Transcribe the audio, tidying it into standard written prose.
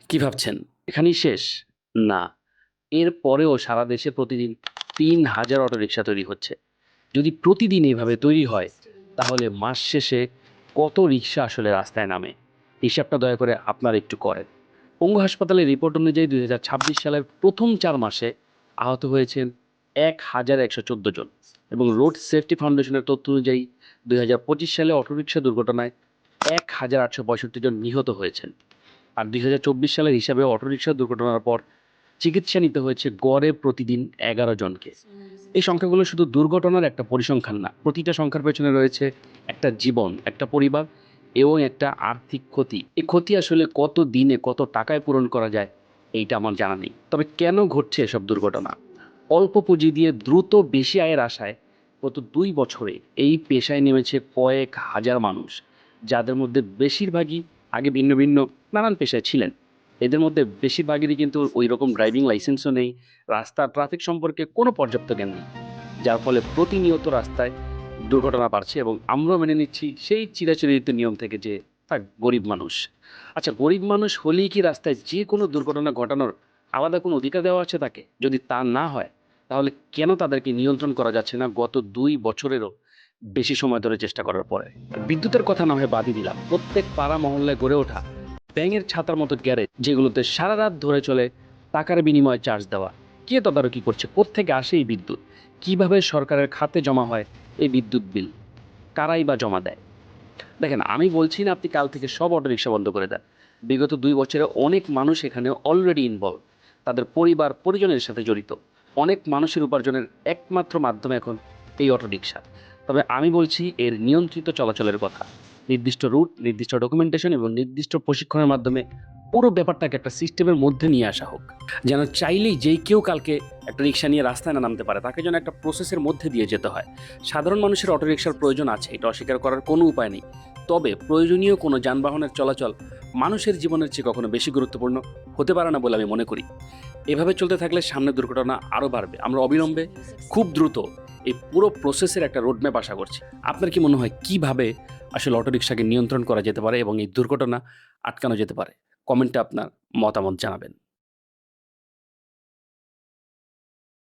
কি ভাবছেন? এখানেই শেষ? না। এরপরেও সারা দেশে প্রতিদিন ৩,০০০ অটোরিকশা তৈরি হচ্ছে। যদি প্রতিদিন এভাবে তৈরি হয়, তাহলে মাস শেষে কত রিকশা আসলে রাস্তায় নামে? হিসাবটা দয়া করে আপনারা একটু করেন। পঙ্গু হাসপাতালের রিপোর্ট অনুযায়ী ২০২৬ সালের প্রথম ৪ মাসে আহত হয়েছেন ১,১১৪ জন এবং রোড সেফটি ফাউন্ডেশনের তথ্য অনুযায়ী ২০২৫ সালে অটোরিকশা দুর্ঘটনায় ১,৮৬৫ জন নিহত হয়েছেন। আর ২০২৪ সালের হিসাবে অটোরিকশা দুর্ঘটনার পর চিকিৎসা নিতে হয়েছে গড়ে প্রতিদিন ১১ জনকে। এই সংখ্যাগুলো শুধু দুর্ঘটনার একটা পরিসংখ্যান না, প্রতিটা সংখ্যার পেছনে রয়েছে একটা জীবন, একটা পরিবার এবং একটা আর্থিক ক্ষতি। এই ক্ষতি আসলে কত দিনে কত টাকায় পূরণ করা যায় এইটা আমার জানা নেই। তবে কেন ঘটছে এসব দুর্ঘটনা? অল্প পুঁজি দিয়ে দ্রুত বেশি আয়ের আশায় গত ২ বছরে এই পেশায় নেমেছে কয়েক হাজার মানুষ, যাদের মধ্যে বেশিরভাগই আগে ভিন্ন ভিন্ন নানান পেশায় ছিলেন। এদের মধ্যে বেশিরভাগেরই কিন্তু ওই রকম ড্রাইভিং লাইসেন্সও নেই, রাস্তা ট্রাফিক সম্পর্কে কোনো পর্যাপ্ত জ্ঞান নেই, যার ফলে প্রতিনিয়ত রাস্তায় দুর্ঘটনা বাড়ছে এবং আমরাও মেনে নিচ্ছি সেই চিরাচরিত নিয়ম থেকে যে থাক গরিব মানুষ। আচ্ছা, গরিব মানুষ হলেই কি রাস্তায় যে কোনো দুর্ঘটনা ঘটানোর আলাদা কোনো অধিকার দেওয়া আছে তাকে? যদি তা না হয়, তাহলে কেন তাদেরকে নিয়ন্ত্রণ করা যাচ্ছে না গত ২ বছরেরও বেশি সময় ধরে চেষ্টা করার পরে? আর বিদ্যুতের কথা না হয় বাদই দিলাম। প্রত্যেক পাড়া মহল্লায় গড়ে ওঠা ব্যাঙের ছাতার মতো গ্যারেজ, যেগুলোতে সারা রাত ধরে চলে টাকার বিনিময়ে চার্জ দেওয়া, কে তদারকি করছে? কোত্থেকে আসে এই বিদ্যুৎ? কিভাবে সরকারের খাতে জমা হয় এই বিদ্যুৎ বিল? কারাই বা জমা দেয়? দেখেন, আমি বলছি না আপনি কাল থেকে সব অটোরিকশা বন্ধ করে দেন। বিগত ২ বছরে অনেক মানুষ এখানে অলরেডি ইনভলভ। তাদের পরিবার পরিজনের সাথে জড়িত। অনেক মানুষের উপার্জনের একমাত্র মাধ্যম এখন এই অটোরিকশা। তবে আমি বলছি এর নিয়ন্ত্রিত চলাচলের কথা। নির্দিষ্ট রুট, নির্দিষ্ট ডকুমেন্টেশন এবং নির্দিষ্ট প্রশিক্ষণের মাধ্যমে পুরো ব্যাপারটাকে একটা সিস্টেমের মধ্যে নিয়ে আসা হোক। যেন চাইলেই যেই কেউ কালকে একটা রিক্সা নিয়ে রাস্তায় না নামতে পারে, তাকে যেন একটা প্রসেসের মধ্যে দিয়ে যেতে হয়। সাধারণ মানুষের অটোরিকশার প্রয়োজন আছে, এটা অস্বীকার করার কোনো উপায় নেই। তবে প্রয়োজনীয় কোনো যানবাহনের চলাচল মানুষের জীবনের চেয়ে কখনো বেশি গুরুত্বপূর্ণ হতে পারে না বলে আমি মনে করি। এভাবে চলতে থাকলে সামনে দুর্ঘটনা আরও বাড়বে। আমরা অবিলম্বে খুব দ্রুত এই পুরো প্রসেসের একটা রোডম্যাপ আশা করছি। আপনার কি মনে হয় কিভাবে আসলে অটোরিকশাকে নিয়ন্ত্রণ করা যেতে পারে এবং এই দুর্ঘটনা আটকানো যেতে পারে? কমেন্টে আপনার মতামত জানাবেন।